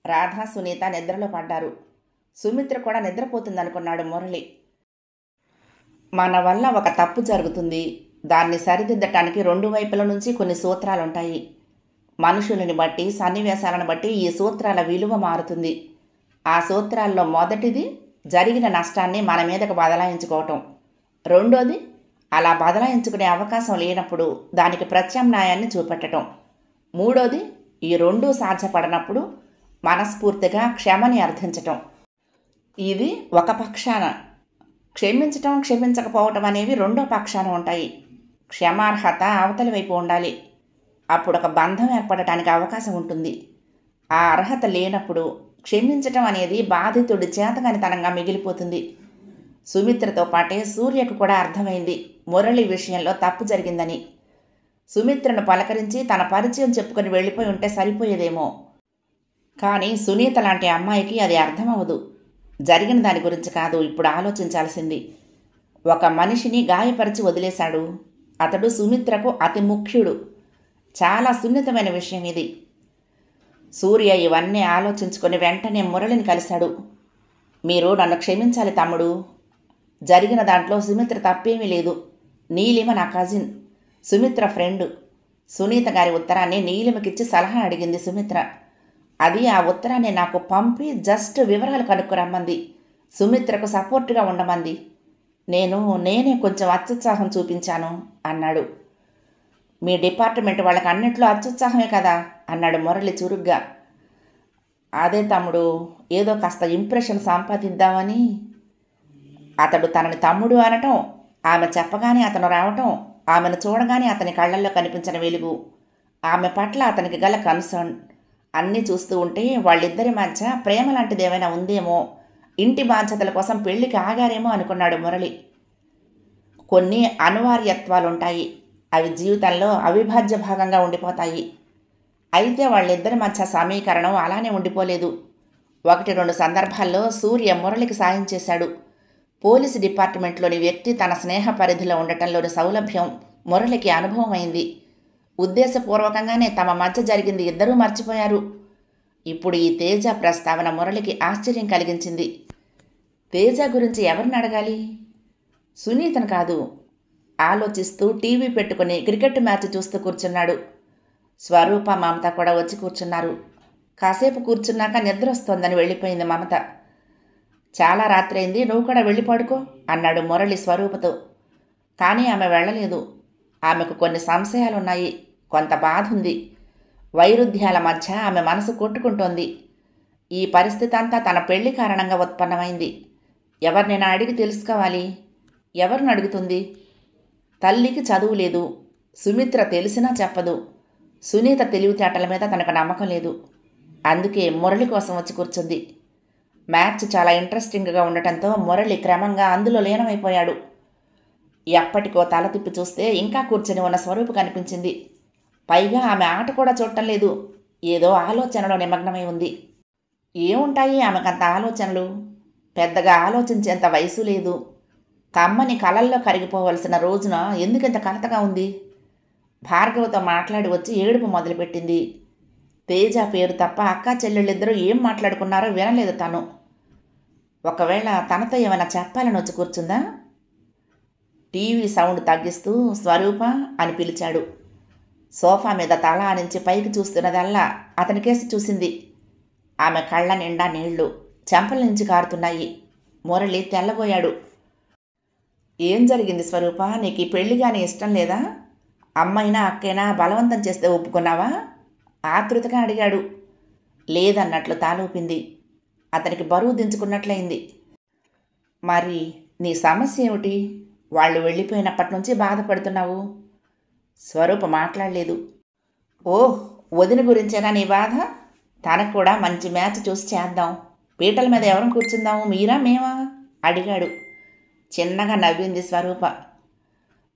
రాధ, సునీత నిద్రలో పడ్డారు. సుమిత్ర కూడా నిద్రపోతుందనుకున్నాడు మురళి. మన వల్ల ఒక తప్పు జరుగుతుంది, దాన్ని సరిదిద్దటానికి 2 వైపుల నుంచి కొన్ని సూత్రాలుంటాయి. మనుషులని బట్టి, సన్నివేశాలను బట్టి ఈ సూత్రాల విలువ మారుతుంది. ఆ సూత్రాల్లో మొదటిది జరిగిన నష్టాన్ని మన మీదకు బదలాయించుకోవటం. రెండోది అలా బదలాయించుకునే అవకాశం లేనప్పుడు దానికి ప్రత్యామ్నాయాన్ని చూపెట్టడం. మూడోది ఈ 2 సాధ్యపడనప్పుడు మనస్ఫూర్తిగా క్షమని అర్థించటం. ఇది ఒక పక్షాన. క్షమించటం, క్షమించకపోవటం అనేవి రెండో పక్షాన ఉంటాయి. క్షమార్హత అవతలి వైపు ఉండాలి. అప్పుడు ఒక బంధం ఏర్పడటానికి అవకాశం ఉంటుంది. ఆ అర్హత లేనప్పుడు క్షమించటం అనేది బాధితుడి చేతకానితనంగా మిగిలిపోతుంది. సుమిత్రతో పాటే సూర్యకు కూడా అర్థమైంది మురళి విషయంలో తప్పు జరిగిందని. సుమిత్రను పలకరించి తన పరిచయం చెప్పుకొని వెళ్ళిపోయి ఉంటే సరిపోయేదేమో. కానీ సునీత లాంటి అమ్మాయికి అది అర్థమవదు. జరిగిన దాని గురించి కాదు ఇప్పుడు ఆలోచించాల్సింది. ఒక మనిషిని గాయపరిచి వదిలేశాడు. అతడు సుమిత్రకు అతి ముఖ్యుడు. చాలా సున్నితమైన విషయం ఇది. సూర్య ఇవన్నీ ఆలోచించుకొని వెంటనే మురళిని కలిశాడు. మీరు నన్ను క్షమించాలి తమ్ముడు. జరిగిన దాంట్లో సుమిత్ర తప్పేమీ లేదు. నీలిమ నా కజిన్, సుమిత్ర ఫ్రెండ్. సునీత గారి ఉత్తరాన్ని నీలిమకిచ్చి సలహా అడిగింది సుమిత్ర. అది ఆ ఉత్తరాన్ని నాకు పంపి జస్ట్ వివరాలు కనుక్కురమ్మంది. సుమిత్రకు సపోర్టుగా ఉండమంది. నేనే కొంచెం అత్యుత్సాహం చూపించాను అన్నాడు. మీ డిపార్ట్మెంట్ వాళ్ళకి అన్నింటిలో అత్యుత్సాహమే కదా అన్నాడు మురళి చురుగ్గా. అదే తమ్ముడు, ఏదో కాస్త ఇంప్రెషన్ సంపాదిద్దామని. అతడు తనని తమ్ముడు అనటం, ఆమె చెప్పగానే అతను రావటం, ఆమెను చూడగానే అతని కళ్ళల్లో కనిపించిన వెలుగు, ఆమె పట్ల అతనికి గల కన్సర్న్ అన్నీ చూస్తూ ఉంటే వాళ్ళిద్దరి మధ్య ప్రేమ లాంటిది ఏమైనా ఉందేమో, ఇంటి బాధ్యతల కోసం పెళ్లికి ఆగారేమో అనుకున్నాడు మురళి. కొన్ని అనివార్యత్వాలుంటాయి. అవి జీవితంలో అవిభాజ్య భాగంగా ఉండిపోతాయి. అయితే వాళ్ళిద్దరి మధ్య సమీకరణం అలానే ఉండిపోలేదు. 1-2 సందర్భాల్లో సూర్య మురళికి సాయం చేశాడు. పోలీసు డిపార్ట్మెంట్లోని వ్యక్తి తన స్నేహ పరిధిలో ఉండటంలోని సౌలభ్యం మురళికి అనుభవమైంది. ఉద్దేశపూర్వకంగానే తమ మధ్య జరిగింది ఇద్దరూ మర్చిపోయారు. ఇప్పుడు ఈ తేజ ప్రస్తావన మురళికి ఆశ్చర్యం కలిగించింది. తేజ గురించి ఎవరిని అడగాలి? సునీతను కాదు. ఆలోచిస్తూ టీవీ పెట్టుకుని క్రికెట్ మ్యాచ్ చూస్తూ కూర్చున్నాడు. స్వరూప, మమత కూడా వచ్చి కూర్చున్నారు. కాసేపు కూర్చున్నాక నిద్ర వస్తోందని వెళ్ళిపోయింది మమత. చాలా రాత్రైంది, నువ్వు కూడా వెళ్ళి పడుకో అన్నాడు మురళి స్వరూపతో. కానీ ఆమె వెళ్ళలేదు. ఆమెకు కొన్ని సంశయాలున్నాయి, కొంత బాధ ఉంది. వైరుధ్యాల మధ్య ఆమె మనసు కొట్టుకుంటోంది. ఈ పరిస్థితి అంతా తన పెళ్లి కారణంగా ఉత్పన్నమైంది. ఎవరినైనా అడిగి తెలుసుకోవాలి. ఎవరిని అడుగుతుంది? తల్లికి చదువు లేదు. సుమిత్ర తెలిసినా చెప్పదు. సునీత తెలివితేటల మీద తనకు నమ్మకం లేదు. అందుకే మురళి కోసం వచ్చి కూర్చుంది. మ్యాచ్ చాలా ఇంట్రెస్టింగ్గా ఉండటంతో మురళి క్రమంగా అందులో లీనమైపోయాడు. ఎప్పటికో తల తిప్పి చూస్తే ఇంకా కూర్చొని ఉన్న స్వరూపు కనిపించింది. పైగా ఆమె ఆట కూడా చూడటం లేదు. ఏదో ఆలోచనలో నిమగ్నమై ఉంది. ఏముంటాయి ఆమెకంత ఆలోచనలు? పెద్దగా ఆలోచించేంత వయసు లేదు. కమ్మని కలల్లో కరిగిపోవలసిన రోజున ఎందుకింత కలతగా ఉంది? భార్గవతో మాట్లాడి వచ్చి ఏడుపు మొదలుపెట్టింది. తేజ పేరు తప్ప అక్కా చెల్లెళ్ళిద్దరూ ఏం మాట్లాడుకున్నారో వినలేదు తను. ఒకవేళ తనతో ఏమైనా చెప్పాలని వచ్చి కూర్చుందా? టీవీ సౌండ్ తగ్గిస్తూ స్వరూప అని పిలిచాడు. సోఫా మీద తల ఆనించి పైకి చూస్తున్నదల్లా అతనికేసి చూసింది. ఆమె కళ్ళ నిండా నీళ్లు చెంపల నుంచి కారుతున్నాయి. మురళి తెల్లబోయాడు. ఏం జరిగింది స్వరూప? నీకు ఈ పెళ్లిగానే ఇష్టం లేదా? అమ్మైనా అక్కైనా బలవంతం చేస్తే ఒప్పుకున్నావా? ఆతృతగా అడిగాడు. లేదన్నట్లు తాలూపింది. అతనికి బరువు దించుకున్నట్లయింది. మరి నీ సమస్య ఏమిటి? వాళ్ళు వెళ్ళిపోయినప్పటి నుంచి బాధపడుతున్నావు. స్వరూప మాట్లాడలేదు. ఓహ్, వదిన గురించేనా నీ బాధ? తనకు కూడా మంచి మ్యాచ్ చూసి చేద్దాం. పీటల మీద ఎవరం కూర్చుందాము, మీరా మేమా అడిగాడు. చిన్నగా నవ్వింది స్వరూప.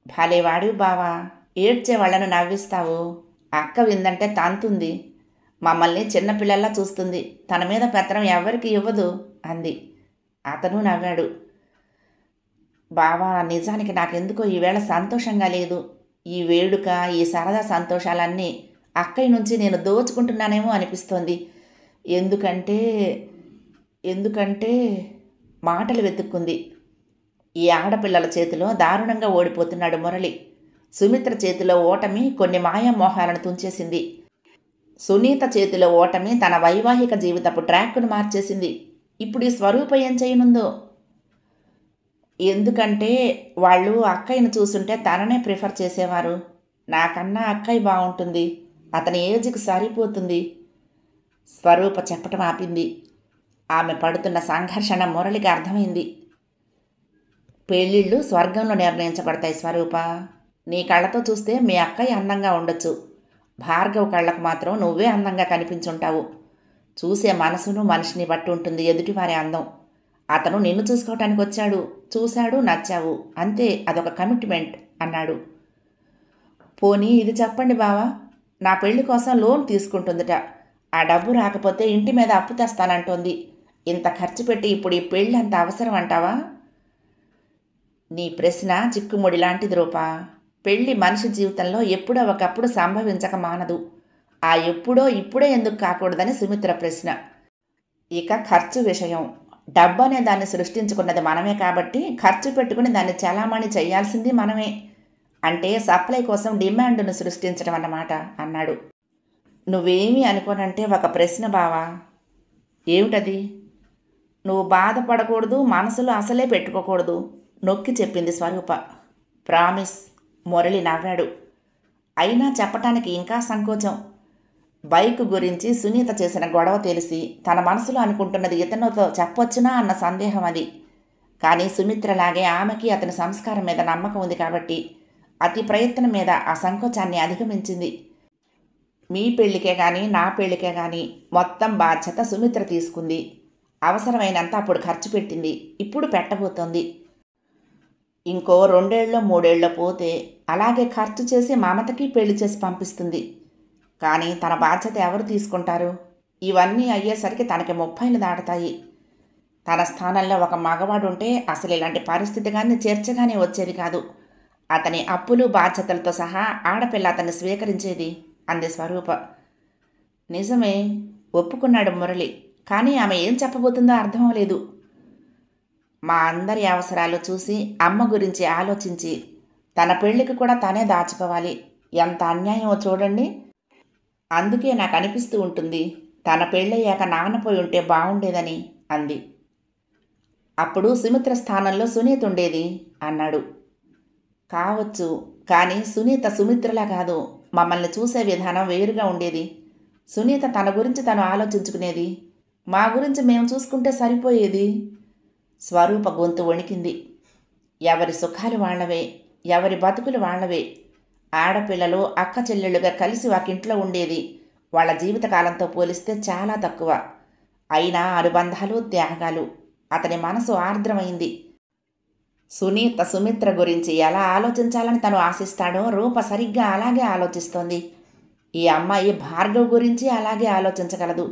భలేవాడివి బావా, ఏడ్చే వాళ్ళను నవ్విస్తావు. అక్క విందంటే తంతుంది. మమ్మల్ని చిన్నపిల్లల్లా చూస్తుంది. తన మీద పెత్తనం ఎవరికి ఇవ్వదు అంది. అతను నవ్వాడు. బావా, నిజానికి నాకెందుకో ఈవేళ సంతోషంగా లేదు. ఈ వేడుక, ఈ సరదా సంతోషాలన్నీ అక్కయ్య నుంచి నేను దోచుకుంటున్నానేమో అనిపిస్తోంది. ఎందుకంటే మాటలు వెతుక్కుంది. ఈ ఆడపిల్లల చేతిలో దారుణంగా ఓడిపోతున్నాడు మురళి. సుమిత్ర చేతిలో ఓటమి కొన్ని మాయామోహాలను తుంచేసింది. సునీత చేతిలో ఓటమి తన వైవాహిక జీవితపు ట్రాక్ను మార్చేసింది. ఇప్పుడు ఈ స్వరూప ఏం చేయనుందో. ఎందుకంటే వాళ్ళు అక్కయ్యను చూసుంటే తననే ప్రిఫర్ చేసేవారు. నాకన్నా అక్కయ్య బాగుంటుంది, అతని ఏజ్కి సరిపోతుంది. స్వరూప చెప్పటం ఆపింది. ఆమె పడుతున్న సంఘర్షణ మురళికి అర్థమైంది. పెళ్ళిళ్ళు స్వర్గంలో నిర్ణయించబడతాయి స్వరూప. నీ కళ్ళతో చూస్తే మీ అక్కయ్య అందంగా ఉండొచ్చు. భార్గవ్ కళ్ళకు మాత్రం నువ్వే అందంగా కనిపించుంటావు. చూసే మనసును మనిషిని బట్టి ఉంటుంది ఎదుటివారి అందం. అతను నిన్ను చూసుకోవటానికి వచ్చాడు, చూశాడు, నచ్చావు, అంతే. అదొక కమిట్మెంట్ అన్నాడు. పోనీ ఇది చెప్పండి బావా, నా పెళ్లి కోసం లోన్ తీసుకుంటుందిట. ఆ డబ్బు రాకపోతే ఇంటి మీద అప్పు తెస్తానంటోంది. ఇంత ఖర్చు పెట్టి ఇప్పుడు ఈ పెళ్ళి అంత అవసరం అంటావా? నీ ప్రశ్న చిక్కుముడి లాంటిది రూపా. పెళ్ళి మనిషి జీవితంలో ఎప్పుడో ఒకప్పుడు సంభవించక మానదు. ఆ ఎప్పుడో ఇప్పుడే ఎందుకు కాకూడదని సుమిత్ర ప్రశ్న. ఇక ఖర్చు విషయం. డబ్బు అనే దాన్ని సృష్టించుకున్నది మనమే కాబట్టి ఖర్చు పెట్టుకుని దాన్ని చలామణి చేయాల్సింది మనమే. అంటే సప్లై కోసం డిమాండ్ను సృష్టించడం అన్నమాట అన్నాడు. నువ్వేమీ అనుకోనంటే ఒక ప్రశ్న బావా. ఏమిటది? నువ్వు బాధపడకూడదు, మనసులో అసలే పెట్టుకోకూడదు నొక్కి చెప్పింది స్వరూప. ప్రామిస్. మురళి నవ్వాడు. అయినా చెప్పటానికి ఇంకా సంకోచం. బైక్ గురించి సునీత చేసిన గొడవ తెలిసి తన మనసులో అనుకుంటున్నది ఇతనితో చెప్పొచ్చునా అన్న సందేహం అది. కానీ సుమిత్రలాగే ఆమెకి అతని సంస్కారం మీద నమ్మకం ఉంది కాబట్టి అతి ప్రయత్నం మీద ఆ సంకోచాన్ని అధిగమించింది. మీ పెళ్ళికే కానీ నా పెళ్ళికే కానీ మొత్తం బాధ్యత సుమిత్ర తీసుకుంది. అవసరమైనంత అప్పుడు ఖర్చు పెట్టింది, ఇప్పుడు పెట్టబోతోంది. ఇంకో 2 ఏళ్ళో 3 ఏళ్ళో పోతే అలాగే ఖర్చు చేసి మమతకి పెళ్లి చేసి పంపిస్తుంది. కానీ తన బాధ్యత ఎవరు తీసుకుంటారు? ఇవన్నీ అయ్యేసరికి తనకి 30 దాటుతాయి. తన స్థానంలో ఒక మగవాడు ఉంటే అసలు ఇలాంటి పరిస్థితి కానీ చర్చగానే వచ్చేది కాదు. అతని అప్పులు బాధ్యతలతో సహా ఆడపిల్ల అతన్ని స్వీకరించేది అంది స్వరూప. నిజమే, ఒప్పుకున్నాడు మురళి. కానీ ఆమె ఏం చెప్పబోతుందో అర్థం లేదు. మా అందరి అవసరాలు చూసి అమ్మ గురించి ఆలోచించి తన పెళ్లికి కూడా తనే దాచుకోవాలి. ఎంత అన్యాయమో చూడండి. అందుకే నాకు అనిపిస్తూ ఉంటుంది తన పెళ్ళయ్యాక నాన్నపోయి ఉంటే బాగుండేదని అంది. అప్పుడు సుమిత్ర స్థానంలో సునీత ఉండేది అన్నాడు. కావచ్చు, కానీ సునీత సుమిత్రలా కాదు. మమ్మల్ని చూసే విధానం వేరుగా ఉండేది. సునీత తన గురించి తను ఆలోచించుకునేది. మా గురించి మేము చూసుకుంటే సరిపోయేది. స్వరూప గొంతు వణికింది. ఎవరి సుఖాలు వాళ్లవే, ఎవరి బతుకులు వాళ్లవే. ఆడపిల్లలు అక్క చెల్లెళ్ళుగా కలిసి వాకింట్లో ఉండేది వాళ్ళ జీవితకాలంతో పోలిస్తే చాలా తక్కువ. అయినా అనుబంధాలు, త్యాగాలు. అతని మనసు ఆర్ద్రమైంది. సునీత సుమిత్ర గురించి ఎలా ఆలోచించాలని తను ఆశిస్తాడో రూప సరిగ్గా అలాగే ఆలోచిస్తోంది. ఈ అమ్మాయి భార్గవ్ గురించి అలాగే ఆలోచించగలదు.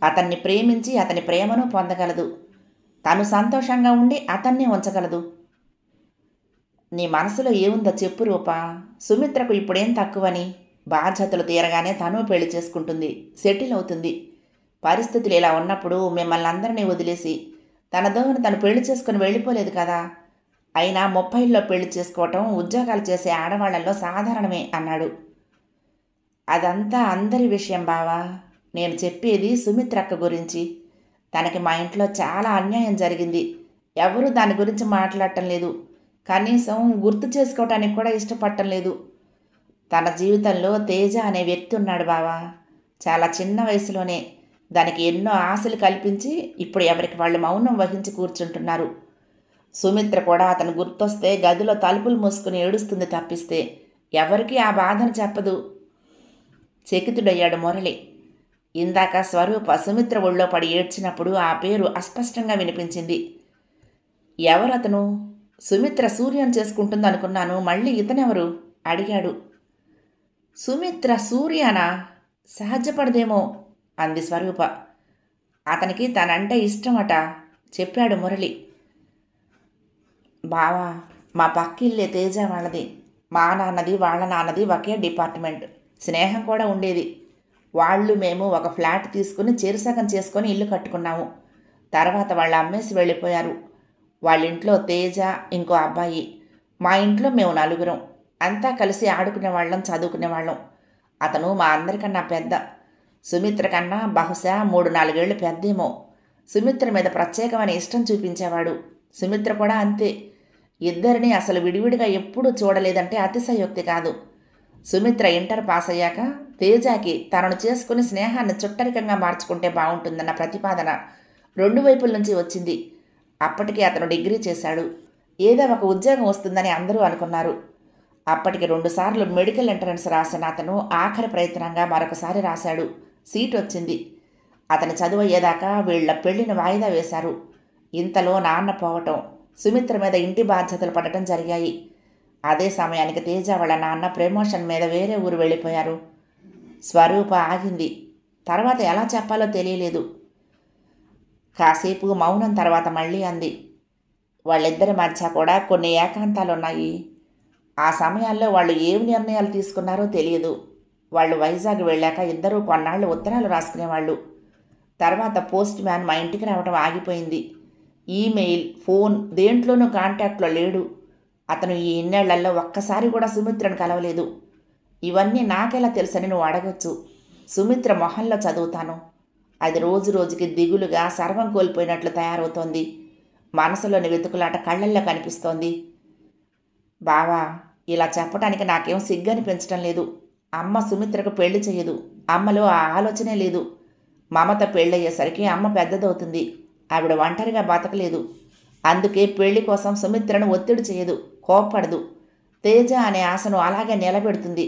అతన్ని ప్రేమించి అతని ప్రేమను పొందగలదు. తను సంతోషంగా ఉండి అతన్ని ఉంచగలదు. నీ మనసులో ఏముందో చెప్పు రూపా. సుమిత్రకు ఇప్పుడేం తక్కువని? బాధ్యతలు తీరగానే తను పెళ్లి చేసుకుంటుంది, సెటిల్ అవుతుంది. పరిస్థితులు ఇలా ఉన్నప్పుడు మిమ్మల్ని అందరినీ వదిలేసి తన దోవని తను పెళ్లి చేసుకుని వెళ్ళిపోలేదు కదా. అయినా 30లో పెళ్లి చేసుకోవటం ఉద్యోగాలు చేసే ఆడవాళ్లలో సాధారణమే అన్నాడు. అదంతా అందరి విషయం బావా. నేను చెప్పేది సుమిత్రక్క గురించి. తనకి మా ఇంట్లో చాలా అన్యాయం జరిగింది. ఎవరూ దాని గురించి మాట్లాడటం లేదు. కనీసం గుర్తు చేసుకోవటానికి కూడా ఇష్టపడటం లేదు. తన జీవితంలో తేజ అనే వ్యక్తి ఉన్నాడు బావా. చాలా చిన్న వయసులోనే దానికి ఎన్నో ఆశలు కల్పించి ఇప్పుడు ఎవరికి వాళ్ళు మౌనం వహించి కూర్చుంటున్నారు. సుమిత్ర కూడా అతను గుర్తొస్తే గదిలో తలుపులు మూసుకుని ఏడుస్తుంది తప్పిస్తే ఎవరికీ ఆ బాధను చెప్పదు. చకితుడయ్యాడు మురళి. ఇందాక స్వరూప సుమిత్ర ఒళ్ళో పడి ఏడ్చినప్పుడు ఆ పేరు అస్పష్టంగా వినిపించింది. ఎవరతను? సుమిత్ర సూర్యం చేసుకుంటుందనుకున్నాను, మళ్ళీ ఇతనెవరు? అడిగాడు. సుమిత్ర సూర్యానా? సహజపడదేమో అంది స్వరూప. అతనికి తనంటే ఇష్టమట చెప్పాడు మురళి. బావా, మా పక్కిల్లే తేజ వాళ్ళది. మా నాన్నది వాళ్ళ నాన్నది ఒకే డిపార్ట్మెంట్. స్నేహం కూడా ఉండేది. వాళ్ళు మేము ఒక ఫ్లాట్ తీసుకుని చెరుసగం చేసుకొని ఇల్లు కట్టుకున్నాము. తర్వాత వాళ్ళు అమ్మేసి వెళ్ళిపోయారు. వాళ్ళ ఇంట్లో తేజ, ఇంకో అబ్బాయి. మా ఇంట్లో మేము నలుగురం. అంతా కలిసి ఆడుకునేవాళ్ళం, చదువుకునేవాళ్ళం. అతను మా అందరికన్నా పెద్ద. సుమిత్ర కన్నా బహుశా 3-4 ఏళ్ళు పెద్దేమో. సుమిత్ర మీద ప్రత్యేకమైన ఇష్టం చూపించేవాడు. సుమిత్ర కూడా అంతే. ఇద్దరిని అసలు విడివిడిగా ఎప్పుడూ చూడలేదంటే అతిశయోక్తి కాదు. సుమిత్ర ఇంటర్ పాస్ అయ్యాక తేజాకి తనను చేసుకుని స్నేహాన్ని చుట్టరికంగా మార్చుకుంటే బాగుంటుందన్న ప్రతిపాదన 2 వైపుల నుంచి వచ్చింది. అప్పటికి అతను డిగ్రీ చేశాడు. ఏదో ఒక ఉద్యోగం వస్తుందని అందరూ అనుకున్నారు. అప్పటికి 2 సార్లు మెడికల్ ఎంట్రన్స్ రాసిన అతను ఆఖరి ప్రయత్నంగా మరొకసారి రాశాడు. సీట్ వచ్చింది. అతని చదువు అయ్యేదాకా వీళ్ల పెళ్లిని వాయిదా వేశారు. ఇంతలో నాన్న పోవటం, సుమిత్ర మీద ఇంటి బాధ్యతలు పడటం జరిగాయి. అదే సమయానికి తేజ వాళ్ళ నాన్న ప్రమోషన్ మీద వేరే ఊరు వెళ్ళిపోయారు. స్వరూప ఆగింది. తర్వాత ఎలా చెప్పాలో తెలియలేదు. కాసేపు మౌనం తర్వాత మళ్ళీ అంది. వాళ్ళిద్దరి మధ్య కూడా కొన్ని ఏకాంతాలున్నాయి. ఆ సమయాల్లో వాళ్ళు ఏమి నిర్ణయాలు తీసుకున్నారో తెలియదు. వాళ్ళు వైజాగ్ వెళ్ళాక ఇద్దరూ కొన్నాళ్ళు ఉత్తరాలు రాసుకునేవాళ్ళు. తర్వాత పోస్ట్ మ్యాన్ మా ఇంటికి రావడం ఆగిపోయింది. ఈమెయిల్, ఫోన్ దేంట్లోనూ కాంటాక్ట్లో లేడు. అతను ఈ ఇన్నేళ్లలో ఒక్కసారి కూడా సుమిత్రను కలవలేదు. ఇవన్నీ నాకెలా తెలుసని నువ్వు అడగొచ్చు. సుమిత్ర మొహంలో చదువుతాను. అది రోజు రోజుకి దిగులుగా సర్వం కోల్పోయినట్లు తయారవుతోంది. మనసులోని వెతుకులాట కళ్ళల్లో కనిపిస్తోంది. బావా, ఇలా చెప్పడానికి నాకేం సిగ్గనిపించడం లేదు. అమ్మ సుమిత్రకు పెళ్లి చేయదు. అమ్మలో ఆ ఆలోచనే లేదు. మమత పెళ్ళయ్యేసరికి అమ్మ పెద్దదవుతుంది. ఆవిడ ఒంటరిగా బతకలేదు. అందుకే పెళ్లి కోసం సుమిత్రను ఒత్తిడి చేయదు, కోప్పడదు. తేజ అనే ఆశను అలాగే నిలబెడుతుంది.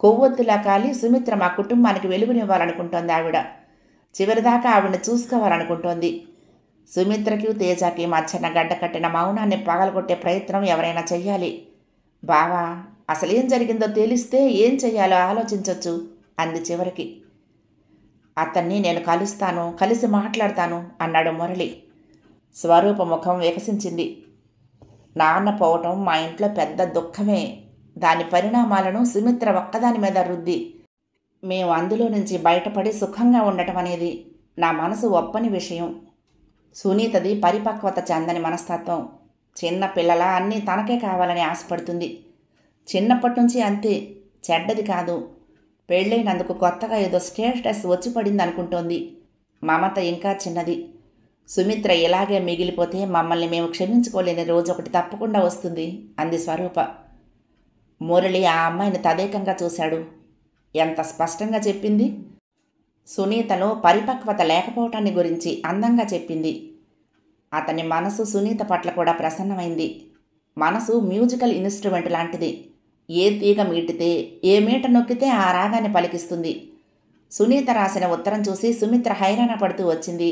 కొవ్వొత్తిలా కాలి సుమిత్ర మా కుటుంబానికి వెలుగునివ్వాలనుకుంటోంది ఆవిడ. చివరిదాకా ఆవిడని చూసుకోవాలనుకుంటోంది. సుమిత్రకి తేజకి మధ్యన గడ్డ కట్టిన మౌనాన్ని పగలగొట్టే ప్రయత్నం ఎవరైనా చెయ్యాలి. బావా, అసలేం జరిగిందో తెలిస్తే ఏం చెయ్యాలో ఆలోచించొచ్చు అంది చివరికి. అతన్ని నేను కలుస్తాను, కలిసి మాట్లాడతాను అన్నాడు మురళి. స్వరూప ముఖం వికసించింది. నాన్న పోవటం మా ఇంట్లో పెద్ద దుఃఖమే. దాని పరిణామాలను సుమిత్ర ఒక్కదాని మీద రుద్ది మేము అందులో నుంచి బయటపడి సుఖంగా ఉండటం అనేది నా మనసు ఒప్పని విషయం. సునీతది పరిపక్వత చెందని మనస్తత్వం. చిన్న పిల్లల అన్నీ తనకే కావాలని ఆశపడుతుంది. చిన్నప్పటి నుంచి అంతే, చెడ్డది కాదు. పెళ్ళైనందుకు కొత్తగా ఏదో స్టేటస్ వచ్చి పడింది అనుకుంటోంది. మమత ఇంకా చిన్నది. సుమిత్ర ఇలాగే మిగిలిపోతే మమ్మల్ని మేము క్షమించుకోలేని రోజు ఒకటి తప్పకుండా వస్తుంది అంది స్వరూప. మురళి ఆ అమ్మాయిని తదేకంగా చూశాడు. ఎంత స్పష్టంగా చెప్పింది. సునీతలో పరిపక్వత లేకపోవటాన్ని గురించి అందంగా చెప్పింది. అతని మనసు సునీత పట్ల కూడా ప్రసన్నమైంది. మనసు మ్యూజికల్ ఇన్స్ట్రుమెంట్ లాంటిది. ఏ తీగ మీటితే, ఏ మీట నొక్కితే ఆ రాగాన్ని పలికిస్తుంది. సునీత రాసిన ఉత్తరం చూసి సుమిత్ర హైరాణ పడుతూ వచ్చింది.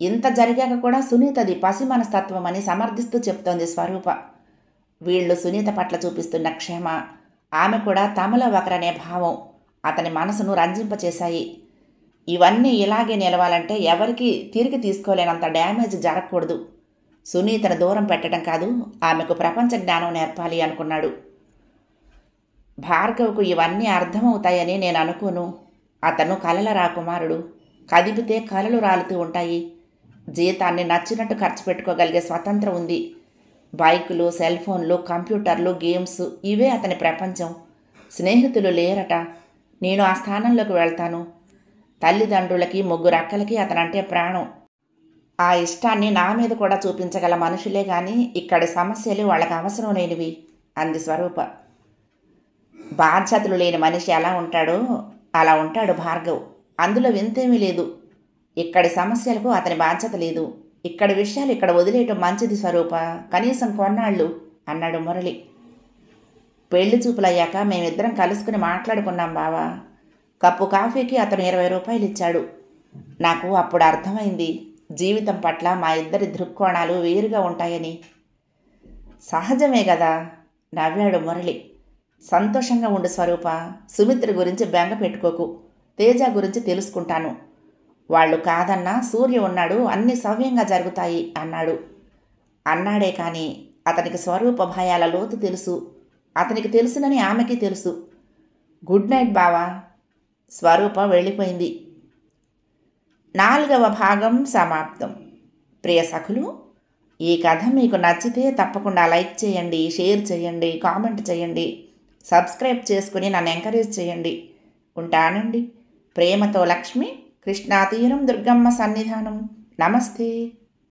ఇంత జరిగాక కూడా సునీతది పసి మనస్తత్వం అని సమర్థిస్తూ చెప్తోంది స్వరూప. వీళ్ళు సునీత పట్ల చూపిస్తున్న క్షేమ, ఆమె కూడా తమలో ఒకరనే భావం అతని మనసును రంజింపచేశాయి. ఇవన్నీ ఇలాగే నిలవాలంటే ఎవరికీ తిరిగి తీసుకోలేనంత డ్యామేజ్ జరగకూడదు. సునీతను దూరం పెట్టడం కాదు, ఆమెకు ప్రపంచ జ్ఞానం నేర్పాలి అనుకున్నాడు. భార్గవ్కు ఇవన్నీ అర్థమవుతాయని నేను అనుకోను. అతను కలల రాకుమారుడు. కదిపితే కలలు రాలుతూ ఉంటాయి. జీతాన్ని నచ్చినట్టు ఖర్చు పెట్టుకోగలిగే స్వతంత్రం ఉంది. బైకులు, సెల్ ఫోన్లు, కంప్యూటర్లు, గేమ్స్ ఇవే అతని ప్రపంచం. స్నేహితులు లేరట. నేను ఆ స్థానంలోకి వెళ్తాను. తల్లిదండ్రులకి, 3 అక్కలకి అతనంటే ప్రాణం. ఆ ఇష్టాన్ని నా మీద కూడా చూపించగల మనుషులే గాని ఇక్కడి సమస్యలు వాళ్ళకి అవసరం లేనివి అంది స్వరూప. బాధ్యతలు లేని మనిషి ఎలా ఉంటాడో అలా ఉంటాడు భార్గవ్. అందులో వింతేమీ లేదు. ఇక్కడి సమస్యలకు అతని బాధ్యత లేదు. ఇక్కడి విషయాలు ఇక్కడ వదిలేయటం మంచిది స్వరూప, కనీసం కొన్నాళ్ళు అన్నాడు మురళి. పెళ్లి చూపులయ్యాక మేమిద్దరం కలుసుకుని మాట్లాడుకున్నాం బావా. కప్పు కాఫీకి అతను 20 రూపాయలు ఇచ్చాడు. నాకు అప్పుడు అర్థమైంది జీవితం పట్ల మా ఇద్దరి దృక్కోణాలు వేరుగా ఉంటాయని. సహజమే కదా, నవ్వాడు మురళి. సంతోషంగా ఉండు స్వరూప. సుమిత్ర గురించి బెంగ పెట్టుకోకు. తేజ గురించి తెలుసుకుంటాను. వాళ్ళు కాదన్నా సూర్య ఉన్నాడు, అన్ని సవ్యంగా జరుగుతాయి అన్నాడు. అన్నాడే కానీ అతనికి స్వరూప భయాల లోతు తెలుసు. అతనికి తెలుసునని ఆమెకి తెలుసు. గుడ్ నైట్ బావా. స్వరూప వెళ్ళిపోయింది. 4వ భాగం సమాప్తం. ప్రియ సఖులు, ఈ కథ మీకు నచ్చితే తప్పకుండా లైక్ చేయండి, షేర్ చేయండి, కామెంట్ చేయండి, సబ్స్క్రైబ్ చేసుకుని నన్ను ఎంకరేజ్ చేయండి. ఉంటానండి. ప్రేమతో లక్ష్మి, కృష్ణా తీరం, దుర్గమ్మ సన్నిధానం. నమస్తే.